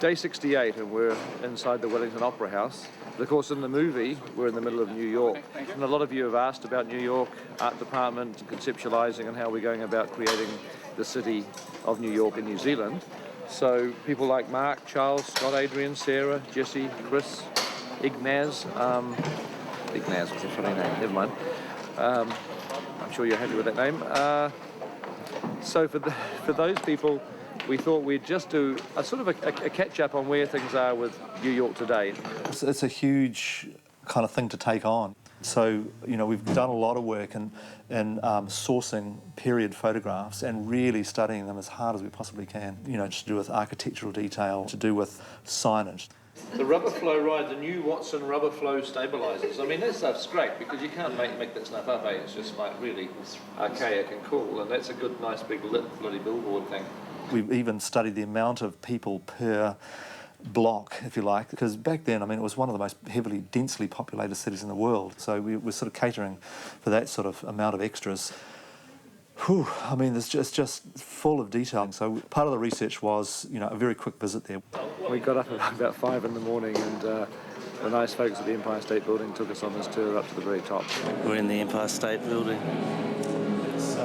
Day 68, and we're inside the Wellington Opera House. But of course, in the movie, we're in the middle of New York. And a lot of you have asked about New York, art department, conceptualizing, and how we're going about creating the city of New York in New Zealand. So people like Mark, Charles, Scott, Adrian, Sarah, Jesse, Chris, Ignaz. Ignaz was a funny name, never mind. I'm sure you're happy with that name. So for those people, we thought we'd just do a sort of a catch-up on where things are with New York today. It's a huge kind of thing to take on. So, you know, we've done a lot of work in sourcing period photographs and really studying them as hard as we possibly can. You know, just to do with architectural detail, to do with signage. The rubber flow ride, the new Watson rubber flow stabilizers. I mean, that stuff's great because you can't make that stuff up, eh? It's just like really archaic and cool, and that's a good, nice big lit bloody billboard thing. We've even studied the amount of people per block, if you like, because back then, I mean, it was one of the most heavily, densely populated cities in the world. So we were sort of catering for that sort of amount of extras. Whew, I mean, it's just full of detail. So part of the research was, you know, a very quick visit there. We got up at about 5 in the morning, and the nice folks at the Empire State Building took us on this tour up to the very top. We're in the Empire State Building. It's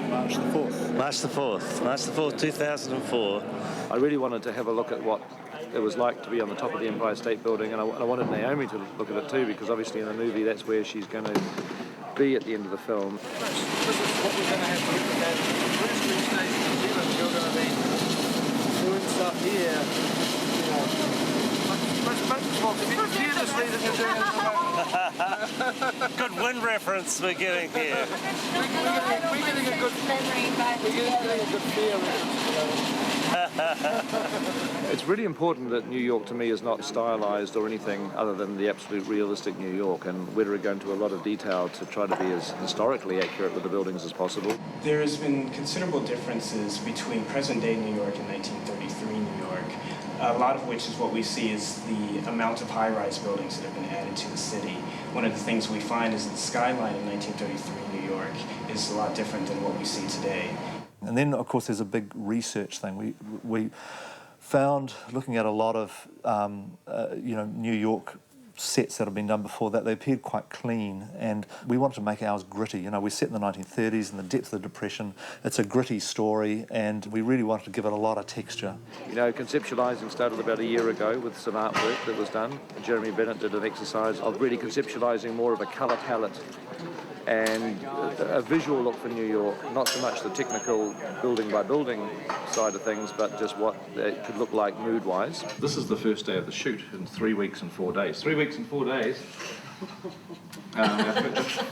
March the 4th. March the 4th, 2004. I really wanted to have a look at what it was like to be on the top of the Empire State Building, and I wanted Naomi to look at it too, because obviously in the movie that's where she's going to be at the end of the film. This is what we're going to have to look at. First three states in New Zealand, you're going to be doing stuff here, you know. Good wind reference we're getting here. We're getting a good feel. It's really important that New York to me is not stylized or anything other than the absolute realistic New York, and we're going to a lot of detail to try to be as historically accurate with the buildings as possible. There has been considerable differences between present-day New York and 1933 New York, a lot of which is what we see is the amount of high-rise buildings that have been added to the city. One of the things we find is that the skyline in 1933 New York is a lot different than what we see today. And then, of course, there's a big research thing. We found, looking at a lot of, you know, New York sets that have been done before that, they appeared quite clean, and we wanted to make ours gritty. You know, we're set in the 1930s in the depth of the Depression. It's a gritty story, and we really wanted to give it a lot of texture. You know, conceptualising started about a year ago with some artwork that was done. Jeremy Bennett did an exercise of really conceptualising more of a colour palette and a visual look for New York, not so much the technical building by building side of things, but just what it could look like mood-wise. This is the first day of the shoot in 3 weeks and 4 days. 3 weeks and 4 days.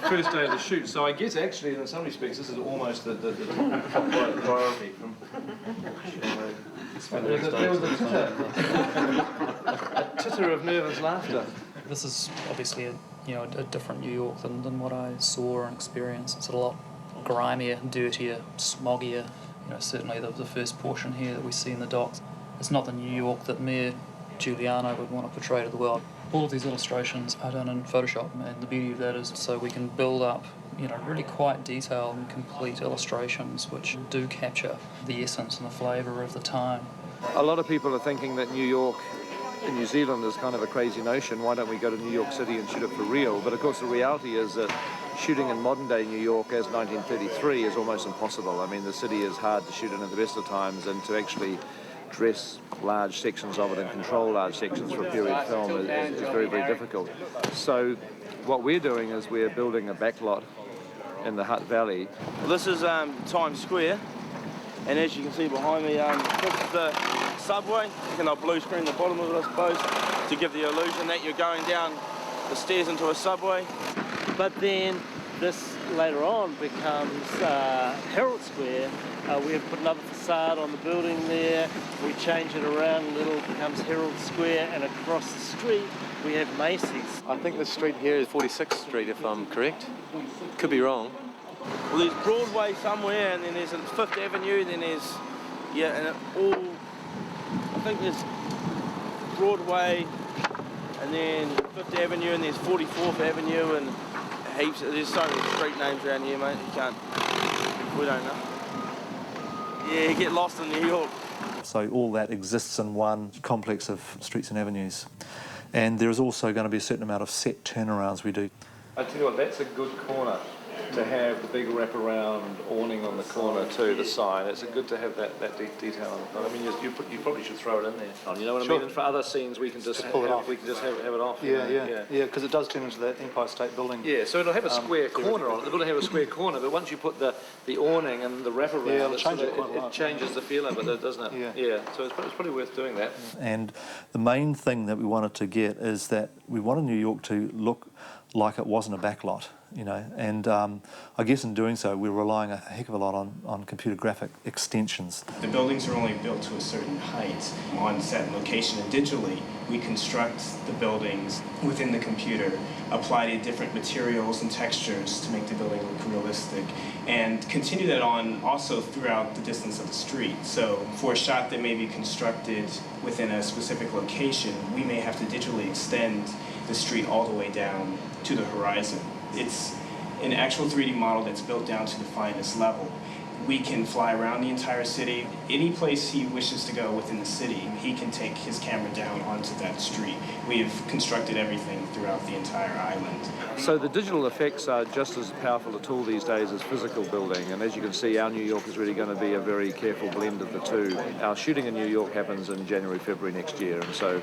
First day of the shoot. So I guess actually, in some respects, this is almost the top priority. There was a titter of nervous laughter. This is obviously a different New York than what I saw and experienced. It's a lot grimier, dirtier, smoggier. You know, certainly the first portion here that we see in the docks. It's not the New York that Mayor Giuliano would want to portray to the world. All of these illustrations are done in Photoshop, and the beauty of that is so we can build up, you know, really quite detailed and complete illustrations which do capture the essence and the flavour of the time. A lot of people are thinking that New York in New Zealand is kind of a crazy notion. Why don't we go to New York City and shoot it for real? But of course the reality is that shooting in modern day New York as 1933 is almost impossible. I mean, the city is hard to shoot in at the best of times, and to actually dress large sections of it and control large sections for a period film is very, very difficult. So what we're doing is we're building a backlot in the Hutt Valley. Well, this is Times Square, and as you can see behind me, this is the subway. You can blue screen the bottom of it, I suppose, to give the illusion that you're going down the stairs into a subway. But then this later on becomes Herald Square. We have put another facade on the building there. We change it around a little, it becomes Herald Square, and across the street we have Macy's. I think the street here is 46th Street, if I'm correct. Could be wrong. Well, there's Broadway somewhere, and then there's Fifth Avenue, then there's, yeah, and it all, I think there's Broadway, and then Fifth Avenue, and there's 44th Avenue, and heaps, there's so many street names around here, mate, we don't know. Yeah, you get lost in New York. So all that exists in one complex of streets and avenues. And there is also going to be a certain amount of set turnarounds we do. I tell you what, that's a good corner to have the big wraparound awning on the corner too, the sign. It's good to have that detail on the corner. I mean, you probably should throw it in there. You know what I mean? And for other scenes, we can just pull it off. We can just have it off. Yeah, because it does turn into that Empire State Building. Yeah, so it'll have a square corner on it. The building will have a square corner, but once you put the awning and the wraparound, it changes the feel of it, doesn't it? Yeah. So it's probably worth doing that. And the main thing that we wanted to get is that we wanted New York to look like it wasn't a backlot, you know, and I guess in doing so we're relying a heck of a lot on computer graphic extensions. The buildings are only built to a certain height on set location, and digitally we construct the buildings within the computer, apply to different materials and textures to make the building look realistic, and continue that on also throughout the distance of the street. So for a shot that may be constructed within a specific location, we may have to digitally extend the street all the way down to the horizon. It's an actual 3D model that's built down to the finest level. We can fly around the entire city. Any place he wishes to go within the city, he can take his camera down onto that street. We have constructed everything throughout the entire island. So the digital effects are just as powerful a tool these days as physical building, and as you can see, our New York is really going to be a very careful blend of the two. Our shooting in New York happens in January, February next year, and so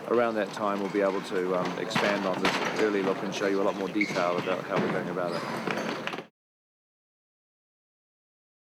around that time we'll be able to expand on this early look and show you a lot more detail about how we're going about it.